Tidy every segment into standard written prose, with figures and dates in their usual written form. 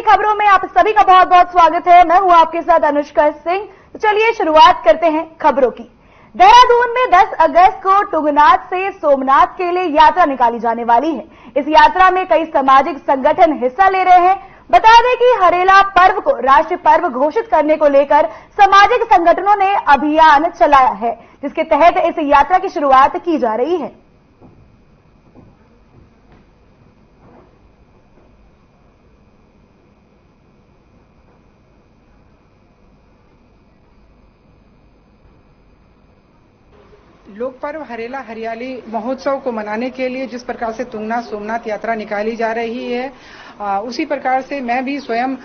की खबरों में आप सभी का बहुत बहुत स्वागत है। मैं हूं आपके साथ अनुष्का सिंह। तो चलिए शुरुआत करते हैं खबरों की। देहरादून में 10 अगस्त को तुंगनाथ से सोमनाथ के लिए यात्रा निकाली जाने वाली है। इस यात्रा में कई सामाजिक संगठन हिस्सा ले रहे हैं। बता दें कि हरेला पर्व को राष्ट्रीय पर्व घोषित करने को लेकर सामाजिक संगठनों ने अभियान चलाया है, जिसके तहत इस यात्रा की शुरुआत की जा रही है। लोक पर्व हरेला हरियाली महोत्सव को मनाने के लिए जिस प्रकार से तुंगनाथ सोमनाथ यात्रा निकाली जा रही है, उसी प्रकार से मैं भी स्वयं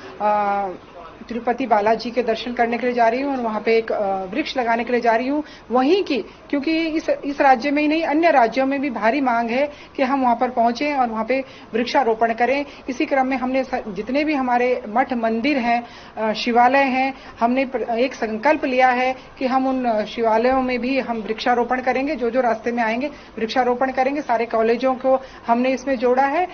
तिरुपति बालाजी के दर्शन करने के लिए जा रही हूं और वहां पे एक वृक्ष लगाने के लिए जा रही हूं वहीं की, क्योंकि इस राज्य में ही नहीं अन्य राज्यों में भी भारी मांग है कि हम वहां पर पहुंचे और वहां पे वृक्षारोपण करें। इसी क्रम में हमने जितने भी हमारे मठ मंदिर हैं, शिवालय हैं, हमने एक संकल्प लिया है कि हम उन शिवालयों में भी हम वृक्षारोपण करेंगे। जो जो रास्ते में आएंगे वृक्षारोपण करेंगे। सारे कॉलेजों को हमने इसमें जोड़ा है।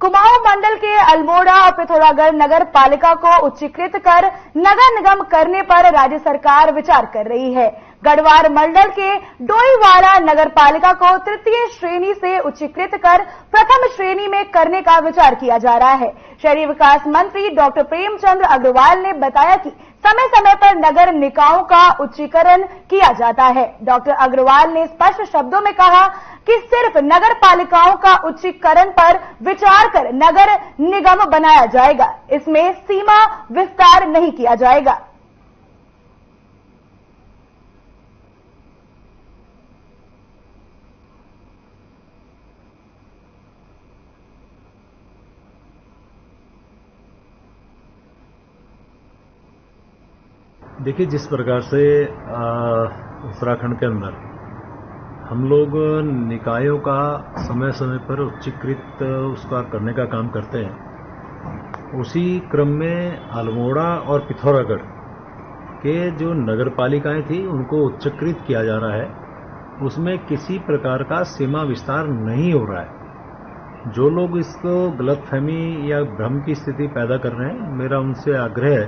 कुमाऊं मंडल के अल्मोड़ा और पिथौरागढ़ नगर पालिका को उच्चीकृत कर नगर निगम करने पर राज्य सरकार विचार कर रही है। गढ़वार मंडल के डोईवाड़ा नगर पालिका को तृतीय श्रेणी से उच्चीकृत कर प्रथम श्रेणी में करने का विचार किया जा रहा है। शहरी विकास मंत्री डॉक्टर प्रेमचंद अग्रवाल ने बताया कि समय समय पर नगर निकायों का उच्चीकरण किया जाता है। डॉक्टर अग्रवाल ने स्पष्ट शब्दों में कहा कि सिर्फ नगर पालिकाओं का उच्चीकरण पर विचार कर नगर निगम बनाया जाएगा। इसमें सीमा विस्तार नहीं किया जाएगा। देखिए, जिस प्रकार से उत्तराखंड के अंदर हम लोग निकायों का समय समय पर उच्चीकृत उसका करने का काम करते हैं, उसी क्रम में अल्मोड़ा और पिथौरागढ़ के जो नगर पालिकाएं थी उनको उच्चीकृत किया जा रहा है। उसमें किसी प्रकार का सीमा विस्तार नहीं हो रहा है। जो लोग इसको गलतफहमी या भ्रम की स्थिति पैदा कर रहे हैं, मेरा उनसे आग्रह है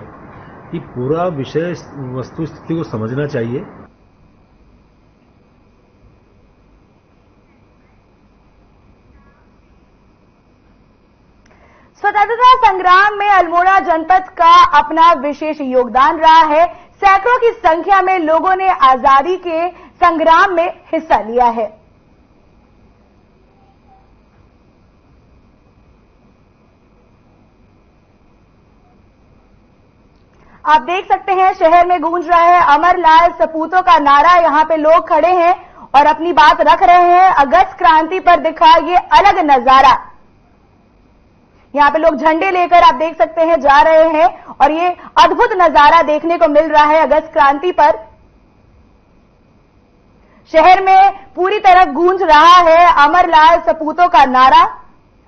कि पूरा विषय वस्तु स्थिति को समझना चाहिए। स्वतंत्रता संग्राम में अल्मोड़ा जनपद का अपना विशेष योगदान रहा है। सैकड़ों की संख्या में लोगों ने आजादी के संग्राम में हिस्सा लिया है। आप देख सकते हैं शहर में गूंज रहा है अमरलाल सपूतों का नारा। यहां पे लोग खड़े हैं और अपनी बात रख रहे हैं। अगस्त क्रांति पर दिखा ये अलग नजारा। यहां पे लोग झंडे लेकर आप देख सकते हैं जा रहे हैं और ये अद्भुत नजारा देखने को मिल रहा है अगस्त क्रांति पर। शहर में पूरी तरह गूंज रहा है अमरलाल सपूतों का नारा।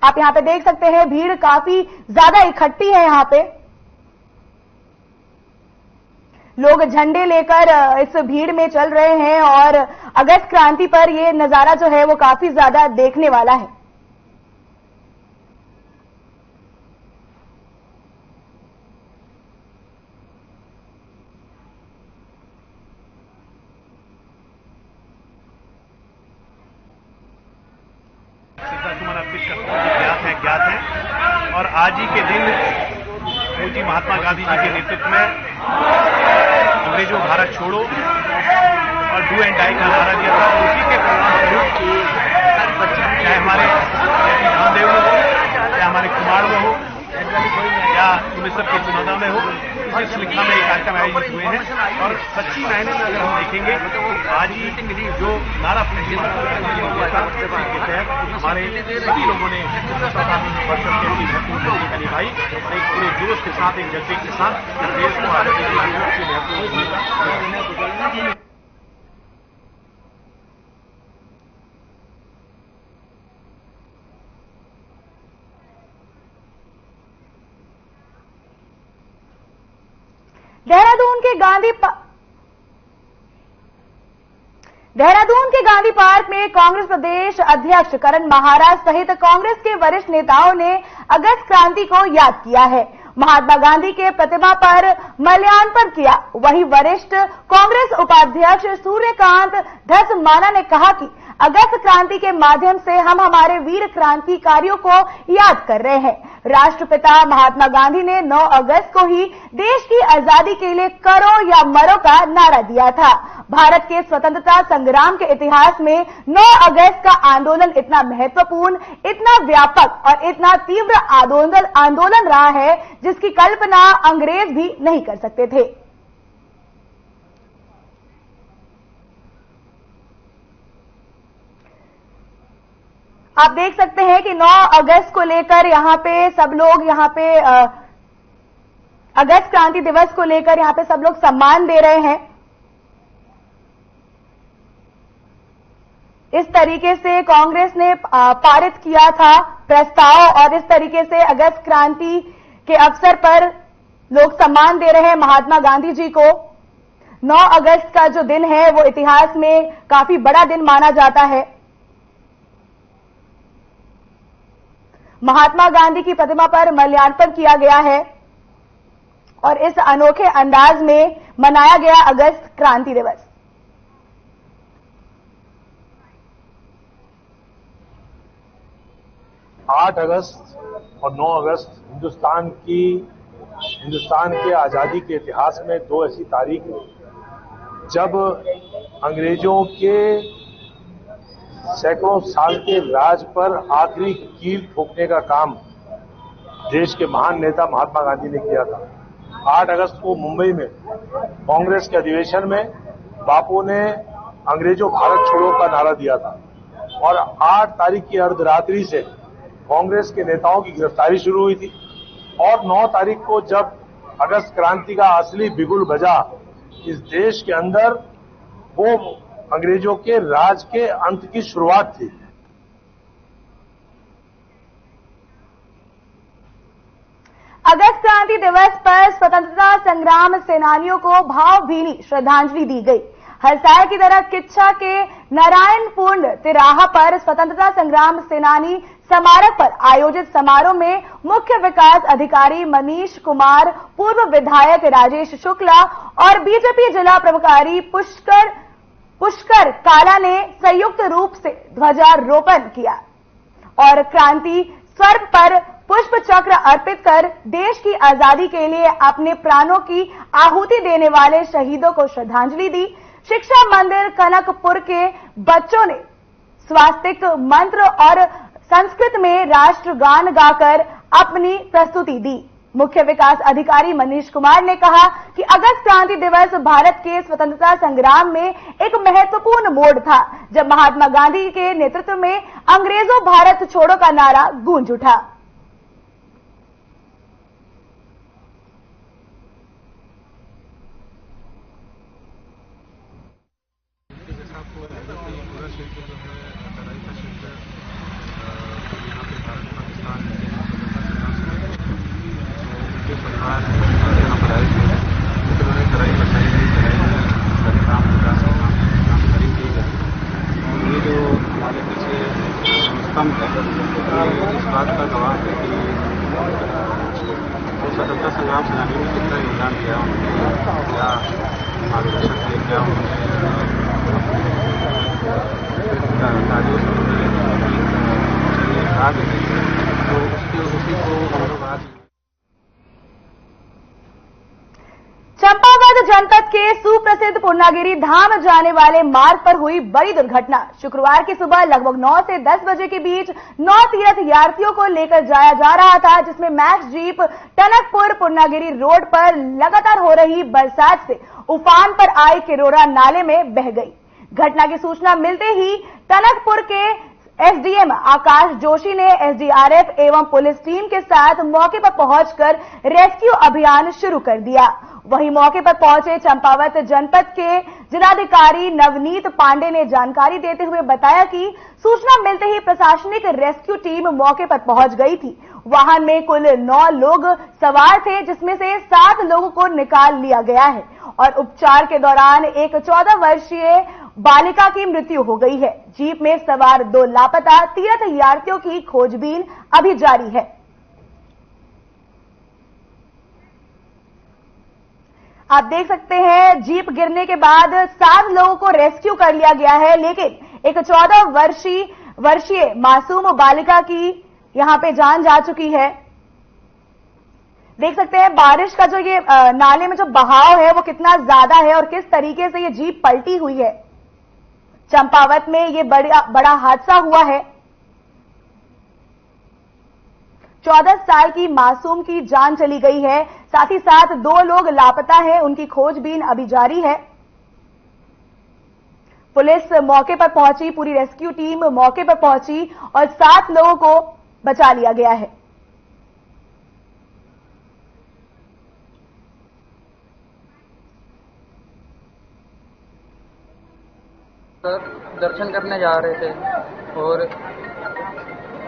आप यहां पे देख सकते हैं भीड़ काफी ज्यादा इकट्ठी है। यहां पे लोग झंडे लेकर इस भीड़ में चल रहे हैं और अगस्त क्रांति पर यह नजारा जो है वो काफी ज्यादा देखने वाला है। ज्ञात है और आज ही के दिन पूज्य महात्मा गांधी जी के नेतृत्व में अंग्रेजों भारत छोड़ो और डू एंड डाई का नारा दिया था। उसी के परिणामस्वरूप चाहे हमारे रामदेव में हो, चाहे हमारे कुमार में हो या सब के चुनाव में हो, इसी श्रृंखला में कार्यक्रम आयोजित हुए हैं। और सच्ची मायने में अगर हम देखेंगे आज ही जो नारा के तहत हमारे सभी लोगों ने निभाई, एक पूरे जोश के साथ, एक जज्बे के साथ देश को आजादी के महत्वपूर्ण। देहरादून के गांधी देहरादून के गांधी पार्क में कांग्रेस प्रदेश अध्यक्ष करण महाराज सहित कांग्रेस के वरिष्ठ नेताओं ने अगस्त क्रांति को याद किया है। महात्मा गांधी के प्रतिमा पर माल्यार्पण किया। वहीं वरिष्ठ कांग्रेस उपाध्यक्ष सूर्यकांत धसमाना ने कहा कि अगस्त क्रांति के माध्यम से हम हमारे वीर क्रांतिकारियों को याद कर रहे हैं। राष्ट्रपिता महात्मा गांधी ने 9 अगस्त को ही देश की आजादी के लिए करो या मरो का नारा दिया था। भारत के स्वतंत्रता संग्राम के इतिहास में 9 अगस्त का आंदोलन इतना महत्वपूर्ण, इतना व्यापक और इतना तीव्र आंदोलन रहा है जिसकी कल्पना अंग्रेज भी नहीं कर सकते थे। आप देख सकते हैं कि 9 अगस्त को लेकर यहां पे सब लोग अगस्त क्रांति दिवस को लेकर यहां पे सब लोग सम्मान दे रहे हैं। इस तरीके से कांग्रेस ने पारित किया था प्रस्ताव और इस तरीके से अगस्त क्रांति के अवसर पर लोग सम्मान दे रहे हैं महात्मा गांधी जी को। 9 अगस्त का जो दिन है वो इतिहास में काफी बड़ा दिन माना जाता है। महात्मा गांधी की प्रतिमा पर माल्यार्पण किया गया है और इस अनोखे अंदाज में मनाया गया अगस्त क्रांति दिवस। 8 अगस्त और 9 अगस्त हिंदुस्तान के आजादी के इतिहास में 2 ऐसी तारीख है जब अंग्रेजों के सैकड़ों साल के राज पर आखिरी कील ठोकने का काम देश के महान नेता महात्मा गांधी ने किया था। 8 अगस्त को मुंबई में कांग्रेस के अधिवेशन में बापू ने अंग्रेजों भारत छोड़ो का नारा दिया था और 8 तारीख की अर्धरात्रि से कांग्रेस के नेताओं की गिरफ्तारी शुरू हुई थी और 9 तारीख को जब अगस्त क्रांति का असली बिगुल बजा इस देश के अंदर, वो अंग्रेजों के राज के अंत की शुरुआत थी। अगस्त क्रांति दिवस पर स्वतंत्रता संग्राम सेनानियों को भावभीनी श्रद्धांजलि दी गई। हर साल की तरह किच्छा के नारायणपुर तिराहा पर स्वतंत्रता संग्राम सेनानी स्मारक पर आयोजित समारोह में मुख्य विकास अधिकारी मनीष कुमार, पूर्व विधायक राजेश शुक्ला और बीजेपी जिला प्रभारी पुष्कर काला ने संयुक्त रूप से ध्वजारोहण किया और क्रांति स्वर्ग पर पुष्प चक्र अर्पित कर देश की आजादी के लिए अपने प्राणों की आहुति देने वाले शहीदों को श्रद्धांजलि दी। शिक्षा मंदिर कनकपुर के बच्चों ने स्वास्तिक मंत्र और संस्कृत में राष्ट्रगान गाकर अपनी प्रस्तुति दी। मुख्य विकास अधिकारी मनीष कुमार ने कहा कि अगस्त क्रांति दिवस भारत के स्वतंत्रता संग्राम में एक महत्वपूर्ण मोड़ था जब महात्मा गांधी के नेतृत्व में अंग्रेजों भारत छोड़ो का नारा गूंज उठा। इस बात का गवाह है कि स्वतंत्रता संग्राम सेनानियों ने कितना योगदान दिया, उन्होंने क्या मार्गदर्शन किया, क्या उसी को हम लोग आज चंपावत जनपद के सुप्रसिद्ध पूर्णागिरी धाम जाने वाले मार्ग पर हुई बड़ी दुर्घटना। शुक्रवार की सुबह लगभग 9 से 10 बजे के बीच 9 तीर्थ यात्रियों को लेकर जाया जा रहा था, जिसमें max jeep Tanakpur Purnagiri road पर लगातार हो रही बरसात से उफान पर आई किरोरा नाले में बह गई। घटना की सूचना मिलते ही टनकपुर के एसडीएम आकाश जोशी ने एसडीआरएफ एवं पुलिस टीम के साथ मौके पर पहुंचकर रेस्क्यू अभियान शुरू कर दिया। वहीं मौके पर पहुंचे चंपावत जनपद के जिलाधिकारी नवनीत पांडे ने जानकारी देते हुए बताया कि सूचना मिलते ही प्रशासनिक रेस्क्यू टीम मौके पर पहुंच गई थी। वाहन में कुल 9 लोग सवार थे, जिसमें से 7 लोगों को निकाल लिया गया है और उपचार के दौरान एक 14 वर्षीय बालिका की मृत्यु हो गई है। जीप में सवार 2 लापता तीर्थयात्रियों की खोजबीन अभी जारी है। आप देख सकते हैं जीप गिरने के बाद 7 लोगों को रेस्क्यू कर लिया गया है, लेकिन एक 14 वर्षीय मासूम बालिका की यहां पे जान जा चुकी है। देख सकते हैं बारिश का जो ये नाले में जो बहाव है वो कितना ज्यादा है और किस तरीके से ये जीप पलटी हुई है। चंपावत में ये बड़ा हादसा हुआ है। 14 साल की मासूम की जान चली गई है, साथ ही साथ 2 लोग लापता हैं, उनकी खोजबीन अभी जारी है। पुलिस मौके पर पहुंची, पूरी रेस्क्यू टीम मौके पर पहुंची और 7 लोगों को बचा लिया गया है। सर दर्शन करने जा रहे थे और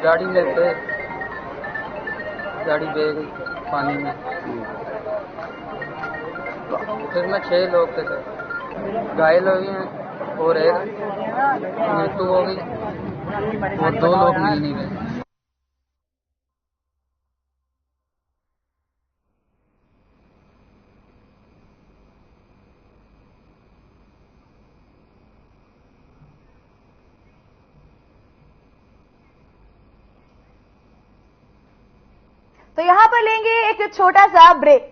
गाड़ी लेते गाड़ी दे गई पानी में। फिर में 6 लोग थे सर, घायल हो गए हैं और एक मृत्यु हो गई और 2 लोग मिल नहीं गए। तो यहां पर लेंगे एक छोटा सा ब्रेक।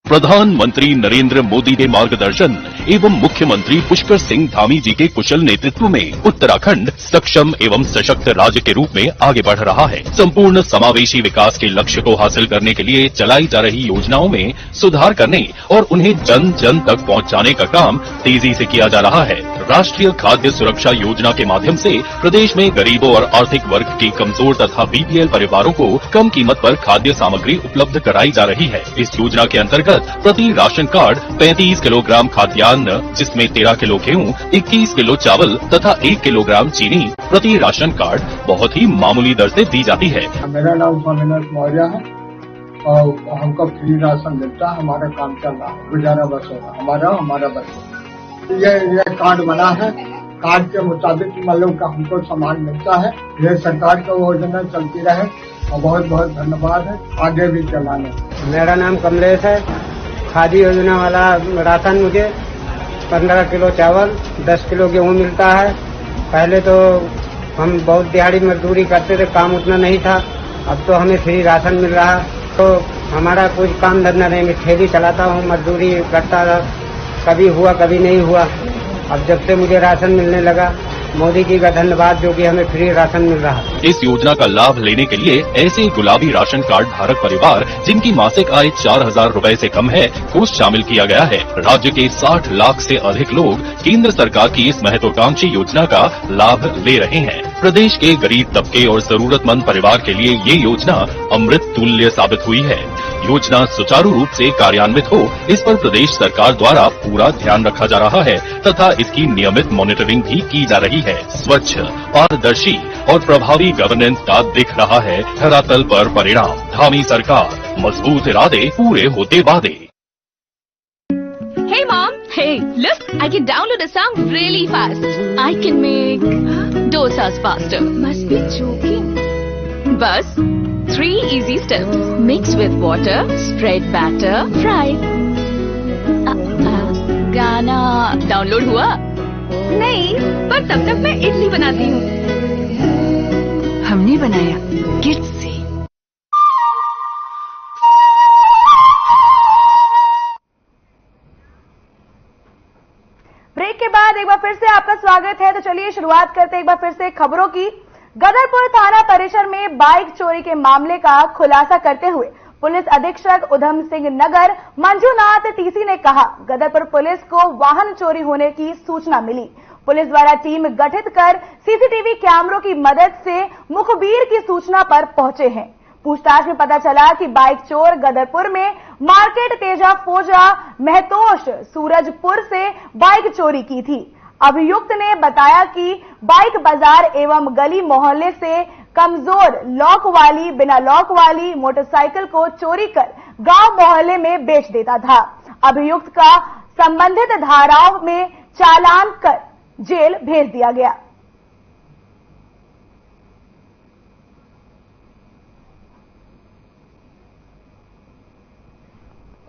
प्रधानमंत्री नरेंद्र मोदी के मार्गदर्शन एवं मुख्यमंत्री पुष्कर सिंह धामी जी के कुशल नेतृत्व में उत्तराखंड सक्षम एवं सशक्त राज्य के रूप में आगे बढ़ रहा है। संपूर्ण समावेशी विकास के लक्ष्य को हासिल करने के लिए चलाई जा रही योजनाओं में सुधार करने और उन्हें जन जन तक पहुंचाने का काम तेजी से किया जा रहा है। राष्ट्रीय खाद्य सुरक्षा योजना के माध्यम से प्रदेश में गरीबों और आर्थिक वर्ग के कमजोर तथा बीपीएल परिवारों को कम कीमत पर खाद्य सामग्री उपलब्ध कराई जा रही है। इस योजना के अंतर्गत प्रति राशन कार्ड 35 किलोग्राम खाद्यान्न, जिसमें 13 किलो गेहूं, 21 किलो चावल तथा 1 किलोग्राम चीनी प्रति राशन कार्ड बहुत ही मामूली दर से दी जाती है। मेरा नाम स्वामीनाथ मौर्य है और हमको फ्री राशन मिलता है। हमारा काम चल रहा है, गुजारा बस हो रहा है हमारा बस। ये कार्ड बना है, कार्ड के मुताबिक मतलब का हमको सामान मिलता है। ये सरकार की योजना चलती रहे और बहुत बहुत धन्यवाद है, आगे भी चलाने। मेरा नाम कमलेश है। खादी योजना वाला राशन मुझे 15 किलो चावल 10 किलो गेहूँ मिलता है। पहले तो हम बहुत दिहाड़ी मजदूरी करते थे, काम उतना नहीं था। अब तो हमें फ्री राशन मिल रहा है, तो हमारा कुछ काम धंधा नहीं। मैं ठेली चलाता हूँ, मजदूरी करता था, कभी हुआ कभी नहीं हुआ। अब जब से मुझे राशन मिलने लगा, मोदी जी का धन्यवाद जो कि हमें फ्री राशन मिल रहा है। इस योजना का लाभ लेने के लिए ऐसे गुलाबी राशन कार्ड धारक परिवार जिनकी मासिक आय 4,000 रूपए से कम है को शामिल किया गया है। राज्य के 60 लाख से अधिक लोग केंद्र सरकार की इस महत्वाकांक्षी योजना का लाभ ले रहे हैं। प्रदेश के गरीब तबके और जरूरतमंद परिवार के लिए ये योजना अमृत तुल्य साबित हुई है। योजना सुचारू रूप से कार्यान्वित हो, इस पर प्रदेश सरकार द्वारा पूरा ध्यान रखा जा रहा है तथा इसकी नियमित मॉनिटरिंग भी की जा रही है। स्वच्छ, पारदर्शी और प्रभावी गवर्नेंस का दिख रहा है धरातल पर परिणाम। धामी सरकार, मजबूत इरादे, पूरे होते वादे। Hey mom, hey, look, I can download a song really fast. I can make dosas faster. Must be joking. Bus, 3 easy steps. Mix with water, spread batter, fry. गाना डाउनलोड हुआ? नहीं, पर तब तक मैं इडली बनाती हूँ। हमने बनाया किड्स से। ब्रेक के बाद एक बार फिर से आपका स्वागत है। तो चलिए शुरुआत करते हैं एक बार फिर से खबरों की। गदरपुर थाना परिसर में बाइक चोरी के मामले का खुलासा करते हुए पुलिस अधीक्षक उधम सिंह नगर मंजूनाथ टीसी ने कहा, गदरपुर पुलिस को वाहन चोरी होने की सूचना मिली। पुलिस द्वारा टीम गठित कर सीसीटीवी कैमरों की मदद से मुखबिर की सूचना पर पहुंचे हैं। पूछताछ में पता चला कि बाइक चोर गदरपुर में मार्केट तेजा फोजा महतोश सूरजपुर से बाइक चोरी की थी। अभियुक्त ने बताया कि बाइक बाजार एवं गली मोहल्ले से कमजोर लॉक वाली, बिना लॉक वाली मोटरसाइकिल को चोरी कर गांव मोहल्ले में बेच देता था। अभियुक्त का संबंधित धाराओं में चालान कर जेल भेज दिया गया।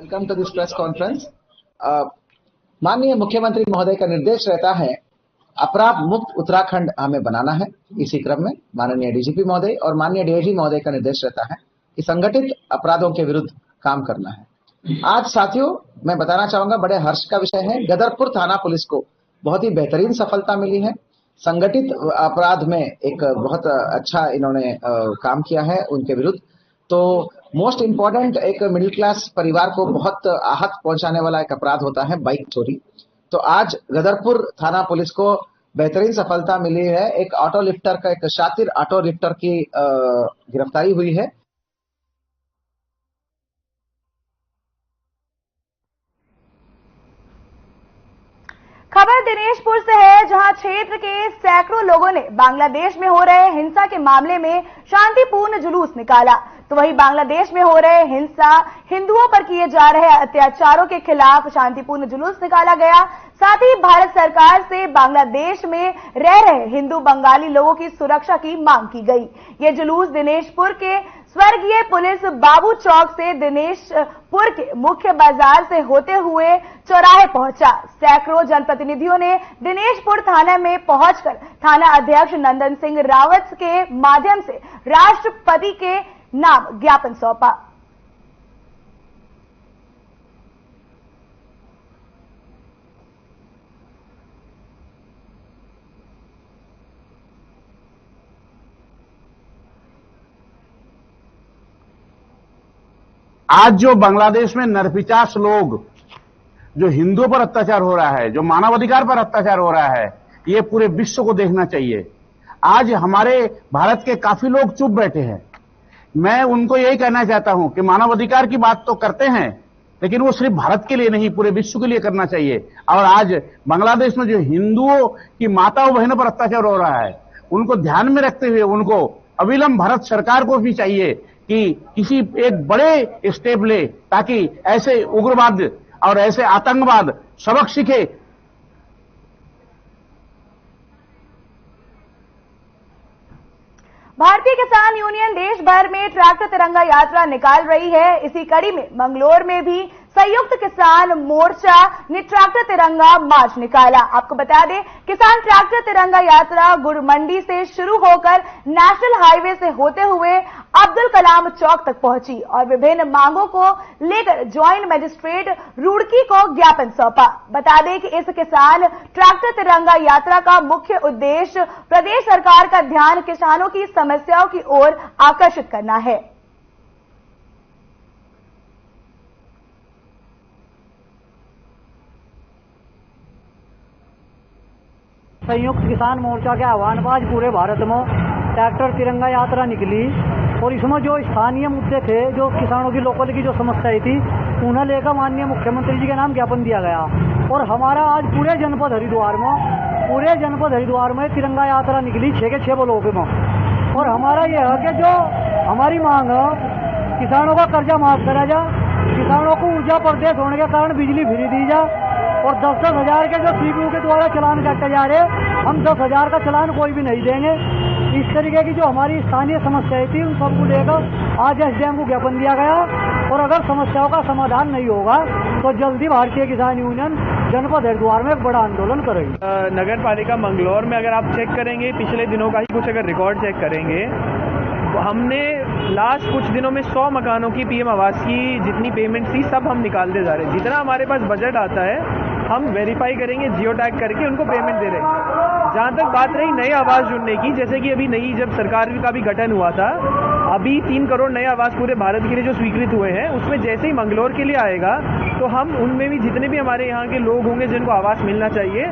Welcome to this press conference. माननीय मुख्यमंत्री महोदय का निर्देश रहता है अपराध मुक्त उत्तराखंड हमें बनाना है। इसी क्रम में माननीय डीजीपी महोदय और माननीय डीआईजी महोदय का निर्देश रहता है कि संगठित अपराधों के विरुद्ध काम करना है। आज साथियों मैं बताना चाहूंगा, बड़े हर्ष का विषय है, गदरपुर थाना पुलिस को बहुत ही बेहतरीन सफलता मिली है। संगठित अपराध में एक बहुत अच्छा इन्होंने काम किया है उनके विरुद्ध। तो मोस्ट इम्पोर्टेंट एक मिडिल क्लास परिवार को बहुत आहत पहुंचाने वाला एक अपराध होता है बाइक चोरी। तो आज गदरपुर थाना पुलिस को बेहतरीन सफलता मिली है। एक ऑटो लिफ्टर का, एक शातिर ऑटो लिफ्टर की गिरफ्तारी हुई है। खबर दिनेशपुर से है, जहां क्षेत्र के सैकड़ों लोगों ने बांग्लादेश में हो रहे हिंसा के मामले में शांतिपूर्ण जुलूस निकाला। तो वहीं बांग्लादेश में हो रहे हिंसा, हिंदुओं पर किए जा रहे अत्याचारों के खिलाफ शांतिपूर्ण जुलूस निकाला गया। साथ ही भारत सरकार से बांग्लादेश में रह रहे हिंदू बंगाली लोगों की सुरक्षा की मांग की गई। ये जुलूस दिनेशपुर के स्वर्गीय पुलिस बाबू चौक से दिनेशपुर के मुख्य बाजार से होते हुए चौराहे पहुंचा। सैकड़ों जनप्रतिनिधियों ने दिनेशपुर थाना में पहुंचकर थाना अध्यक्ष नंदन सिंह रावत के माध्यम से राष्ट्रपति के नाम ज्ञापन सौंपा। आज जो बांग्लादेश में नरपिचास लोग, जो हिंदुओं पर अत्याचार हो रहा है, जो मानवाधिकार पर अत्याचार हो रहा है, ये पूरे विश्व को देखना चाहिए। आज हमारे भारत के काफी लोग चुप बैठे हैं। मैं उनको यही कहना चाहता हूं कि मानवाधिकार की बात तो करते हैं, लेकिन वो सिर्फ भारत के लिए नहीं, पूरे विश्व के लिए करना चाहिए। और आज बांग्लादेश में जो हिंदुओं की माताओं बहनों पर अत्याचार हो रहा है, उनको ध्यान में रखते हुए उनको अविलंब भारत सरकार को भी चाहिए कि किसी एक बड़े स्टेप ले, ताकि ऐसे उग्रवाद और ऐसे आतंकवाद सबक सीखे। भारतीय किसान यूनियन देश भर में ट्रैक्टर तिरंगा यात्रा निकाल रही है। इसी कड़ी में मंगलोर में भी संयुक्त किसान मोर्चा ने ट्रैक्टर तिरंगा मार्च निकाला। आपको बता दें, किसान ट्रैक्टर तिरंगा यात्रा गुड़ मंडी से शुरू होकर नेशनल हाईवे से होते हुए अब्दुल कलाम चौक तक पहुंची और विभिन्न मांगों को लेकर ज्वाइंट मजिस्ट्रेट रुड़की को ज्ञापन सौंपा। बता दें कि इस किसान ट्रैक्टर तिरंगा यात्रा का मुख्य उद्देश्य प्रदेश सरकार का ध्यान किसानों की समस्याओं की ओर आकर्षित करना है। संयुक्त किसान मोर्चा के आह्वान पर आज पूरे भारत में ट्रैक्टर तिरंगा यात्रा निकली और इसमें जो स्थानीय मुद्दे थे, जो किसानों की लोकल की जो समस्याएं थी, उन्हें लेकर माननीय मुख्यमंत्री जी के नाम ज्ञापन दिया गया। और हमारा आज पूरे जनपद हरिद्वार में तिरंगा यात्रा निकली 6 के 6 ब्लॉक में। और हमारा यह है कि जो हमारी मांग है, किसानों का कर्जा माफ करा जा, किसानों को ऊर्जा प्रदेश होने के कारण बिजली फ्री दी जा, और 10-10 हजार के जो सीपीयू के द्वारा चलान काटे जा रहे, हम 10 हजार का चलान कोई भी नहीं देंगे। इस तरीके की जो हमारी स्थानीय समस्याएं थी, उन सबको लेकर आज एसडीएम को ज्ञापन दिया गया। और अगर समस्याओं का समाधान नहीं होगा तो जल्दी भारतीय किसान यूनियन जनपद हरिद्वार में एक बड़ा आंदोलन करेगी। नगर पालिका मंगलौर में अगर आप चेक करेंगे, पिछले दिनों का ही कुछ अगर रिकॉर्ड चेक करेंगे, हमने लास्ट कुछ दिनों में 100 मकानों की पीएम आवास की जितनी पेमेंट थी सब हम निकालते जा रहे हैं। जितना हमारे पास बजट आता है हम वेरीफाई करेंगे, जियो टैग करके उनको पेमेंट दे रहे हैं। जहां तक बात रही नए आवास जुड़ने की, जैसे कि अभी नई जब सरकार का भी गठन हुआ था, अभी 3 करोड़ नए आवास पूरे भारत के लिए जो स्वीकृत हुए हैं, उसमें जैसे ही मंगलौर के लिए आएगा तो हम उनमें भी जितने भी हमारे यहाँ के लोग होंगे जिनको आवास मिलना चाहिए,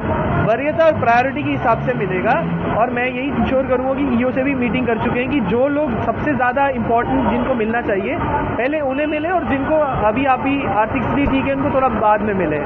वरीयता और प्रायोरिटी के हिसाब से मिलेगा। और मैं यही इंश्योर करूंगा कि ईओ से भी मीटिंग कर चुके हैं कि जो लोग सबसे ज्यादा इंपॉर्टेंट जिनको मिलना चाहिए पहले उन्हें मिले, और जिनको अभी आर्थिक स्थिति ठीक है उनको थोड़ा बाद में मिले।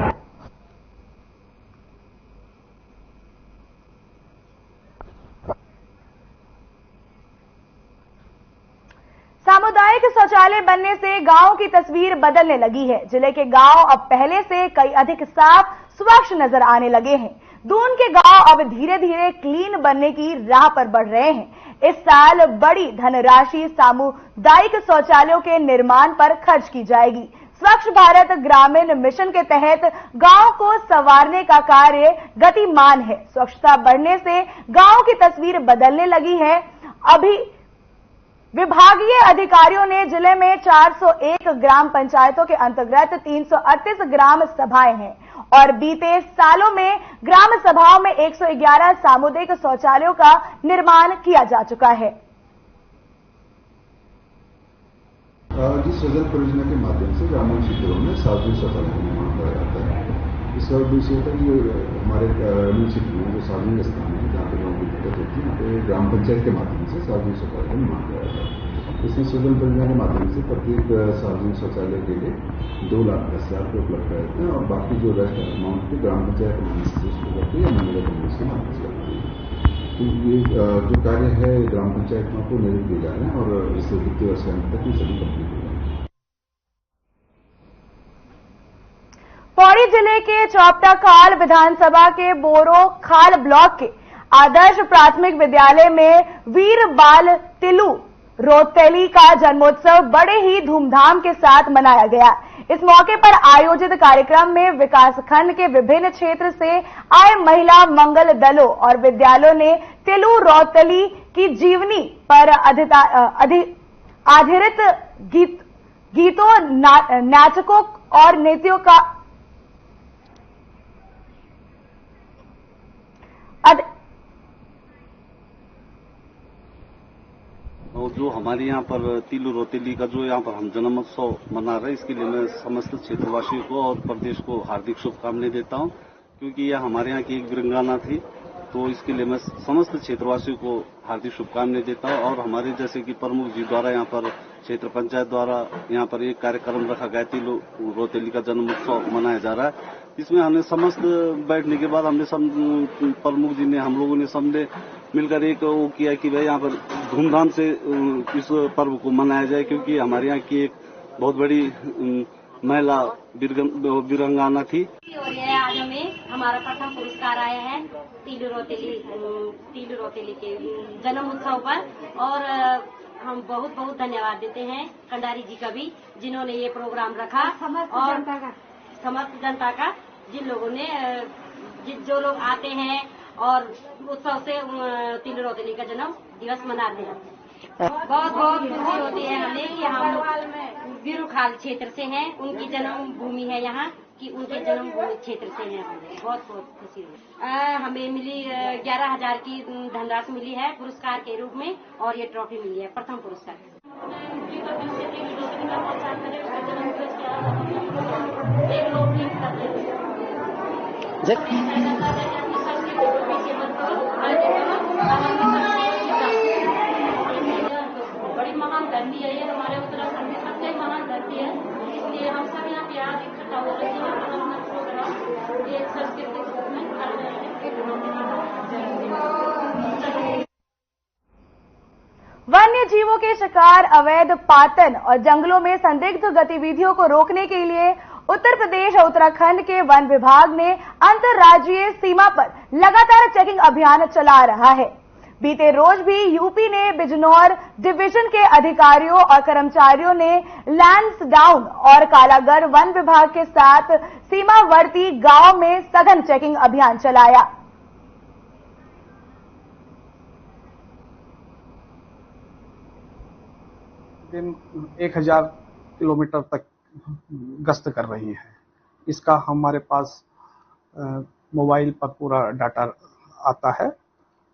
शौचालय बनने से गांव की तस्वीर बदलने लगी है। जिले के गांव अब पहले से कई अधिक साफ स्वच्छ नजर आने लगे हैं। दून के गांव अब धीरे धीरे क्लीन बनने की राह पर बढ़ रहे हैं। इस साल बड़ी धनराशि सामुदायिक शौचालयों के निर्माण पर खर्च की जाएगी। स्वच्छ भारत ग्रामीण मिशन के तहत गांव को संवारने का कार्य गतिमान है। स्वच्छता बढ़ने से गांव की तस्वीर बदलने लगी है। अभी विभागीय अधिकारियों ने जिले में 401 ग्राम पंचायतों के अंतर्गत 338 ग्राम सभाएं हैं और बीते सालों में ग्राम सभाओं में 111 सामुदायिक शौचालयों का निर्माण किया जा चुका है। जिस सृजन परियोजना के माध्यम से ग्रामीण क्षेत्रों में सार्वजनिक शौचालय का निर्माण कराया जाता है। इसका उद्देश्य होता है कि हमारे ग्रामीण क्षेत्र में जो सार्वजनिक स्थान है जहाँ पे लोगों की दिक्कत होती है, यहाँ पे ग्राम पंचायत के माध्यम से सार्वजनिक शौचालय का निर्माण कराया जाता है। इसमें सृजन परियोजना के माध्यम से प्रत्येक सार्वजनिक शौचालय के लिए 2,10,000 रुपये उपलब्ध कराते हैं और बाकी जो रेस्ट अमाउंट की ग्राम पंचायत करती है या मनरेगा के माध्यम से करती है। तो ये जो कार्य है ग्राम पंचायतों को निर्मित किए जा रहे हैं और इस वित्तीय वर्ष तक ये सभी कंप्लीट हो जाएंगे। पौड़ी जिले के चौपटा खाल विधानसभा के बोरो खाल ब्लॉक के आदर्श प्राथमिक विद्यालय में वीर बाल तिलू रोतेली का जन्मोत्सव बड़े ही धूमधाम के साथ मनाया गया। इस मौके पर आयोजित कार्यक्रम में विकासखंड के विभिन्न क्षेत्र से आए महिला मंगल दलों और विद्यालयों ने तिलू रोतेली की जीवनी पर आधारित गीतों, नाटकों और नृत्यों का और जो हमारे यहाँ पर तिलू रोतेली का जो यहाँ पर हम जन्मोत्सव मना रहे हैं, इसके लिए मैं समस्त क्षेत्रवासियों को और प्रदेश को हार्दिक शुभकामनाएं देता हूँ, क्योंकि यह हमारे यहाँ की एक वीरांगना थी। तो इसके लिए मैं समस्त क्षेत्रवासियों को हार्दिक शुभकामनाएं देता हूँ। और हमारे जैसे कि प्रमुख जी द्वारा यहाँ पर क्षेत्र पंचायत द्वारा यहाँ पर एक कार्यक्रम रखा गया, तिलू रोतेली का जन्मोत्सव मनाया जा रहा है। इसमें हमने समस्त बैठने के बाद हमने प्रमुख जी ने हम लोगों ने सबने मिलकर एक वो किया कि भाई यहाँ पर धूमधाम से इस पर्व को मनाया जाए, क्योंकि हमारे यहाँ की एक बहुत बड़ी महिला वीरांगना थी। और ये आज हमें हमारा प्रथम पुरस्कार आया है तिलू रोतेली के जन्म उत्सव पर। और हम बहुत बहुत धन्यवाद देते हैं कंडारी जी का भी, जिन्होंने ये प्रोग्राम रखा। और समस्त जनता का, जिन लोगों ने जो लोग आते हैं और उत्सव से तिलू रोतेली का जन्म दिवस मनाते हैं। बहुत बहुत खुशी होती है हमें कि हम वीरुखाल क्षेत्र से हैं, उनकी जन्म भूमि है यहाँ कि उनके जन्म भूमि क्षेत्र से हैं। बहुत बहुत खुशी हुई। हमें मिली 11,000 की धनराशि मिली है पुरस्कार के रूप में, और ये ट्रॉफी मिली है प्रथम पुरस्कार। बड़ी महान धरती है ये, हमारे उत्तराखंड की सबसे महान धरती है, इसलिए हम सब यहाँ पे आज इकट्ठा हो रहे हैं अपना प्रोग्राम ये सांस्कृतिक रूप में कर रहे हैं। वन्य जीवों के शिकार, अवैध पातन और जंगलों में संदिग्ध गतिविधियों को रोकने के लिए उत्तर प्रदेश और उत्तराखंड के वन विभाग ने अंतर्राज्यीय सीमा पर लगातार चेकिंग अभियान चला रहा है। बीते रोज भी यूपी ने बिजनौर डिवीजन के अधिकारियों और कर्मचारियों ने लैंसडाउन और कालागढ़ वन विभाग के साथ सीमावर्ती गांव में सघन चेकिंग अभियान चलाया। दिन 1,000 किलोमीटर तक गश्त कर रही है। इसका हमारे पास मोबाइल पर पूरा डाटा आता है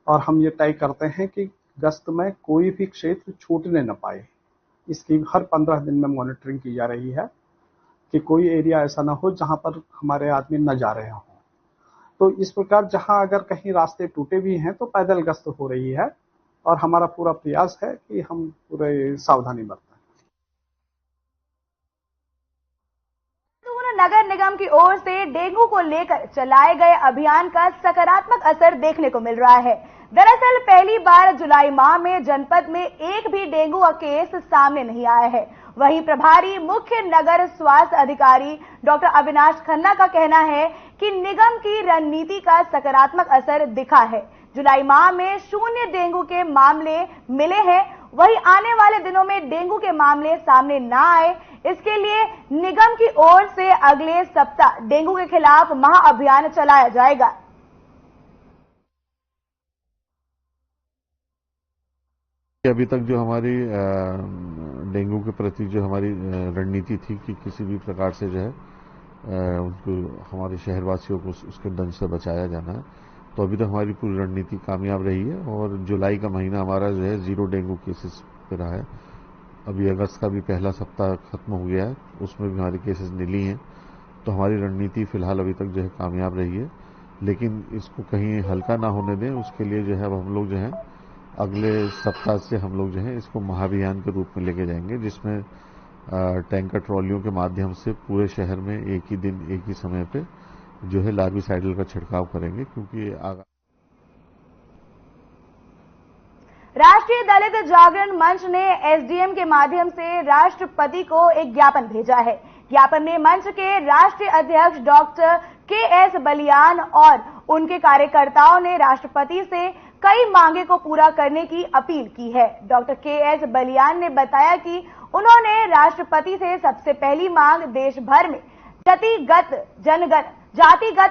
और हम ये तय करते हैं कि गश्त में कोई भी क्षेत्र छूटने न पाए। इसकी हर 15 दिन में मॉनिटरिंग की जा रही है कि कोई एरिया ऐसा ना हो जहां पर हमारे आदमी न जा रहे हों। तो इस प्रकार जहां अगर कहीं रास्ते टूटे भी हैं तो पैदल गश्त हो रही है और हमारा पूरा प्रयास है कि हम पूरे सावधानी बरतें। नगर निगम की ओर से डेंगू को लेकर चलाए गए अभियान का सकारात्मक असर देखने को मिल रहा है। दरअसल पहली बार जुलाई माह में जनपद में एक भी डेंगू का केस सामने नहीं आया है। वहीं प्रभारी मुख्य नगर स्वास्थ्य अधिकारी डॉक्टर अविनाश खन्ना का कहना है कि निगम की रणनीति का सकारात्मक असर दिखा है। जुलाई माह में 0 डेंगू के मामले मिले हैं, वहीं आने वाले दिनों में डेंगू के मामले सामने ना आए, इसके लिए निगम की ओर से अगले सप्ताह डेंगू के खिलाफ महाअभियान चलाया जाएगा। अभी तक जो हमारी डेंगू के प्रति जो हमारी रणनीति थी कि किसी भी प्रकार से जो है उनको हमारे शहरवासियों को उसके दंश से बचाया जाना है, तो अभी तक हमारी पूरी रणनीति कामयाब रही है और जुलाई का महीना हमारा जो है 0 डेंगू केसेस पे रहा है। अभी अगस्त का भी पहला सप्ताह खत्म हो गया है, उसमें भी हमारे केसेस नीली हैं, तो हमारी रणनीति फिलहाल अभी तक जो है कामयाब रही है। लेकिन इसको कहीं हल्का ना होने दें, उसके लिए जो है अब हम लोग जो है अगले सप्ताह से हम लोग जो है इसको महाअभियान के रूप में लेके जाएंगे, जिसमें टैंकर ट्रॉलियों के माध्यम से पूरे शहर में एक ही दिन एक ही समय पे जो है लार्विसाइडल का छिड़काव करेंगे, क्योंकि राष्ट्रीय दलित जागरण मंच ने एसडीएम के माध्यम से राष्ट्रपति को एक ज्ञापन भेजा है। ज्ञापन में मंच के राष्ट्रीय अध्यक्ष डॉक्टर के.एस. बलियान और उनके कार्यकर्ताओं ने राष्ट्रपति से कई मांगे को पूरा करने की अपील की है। Doctor KS. बलियान ने बताया कि उन्होंने राष्ट्रपति से सबसे पहली मांग देश भर में जातिगत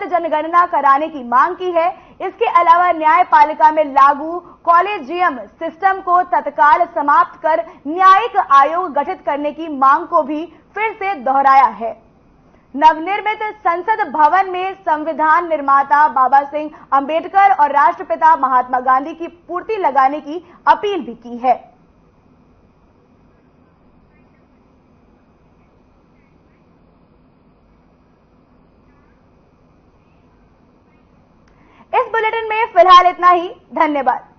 जनगणना कराने की मांग की है। इसके अलावा न्यायपालिका में लागू कॉलेजियम सिस्टम को तत्काल समाप्त कर न्यायिक आयोग गठित करने की मांग को भी फिर से दोहराया है। नवनिर्मित संसद भवन में संविधान निर्माता बाबा सिंह अंबेडकर और राष्ट्रपिता महात्मा गांधी की मूर्ति लगाने की अपील भी की है। इस बुलेटिन में फिलहाल इतना ही। धन्यवाद।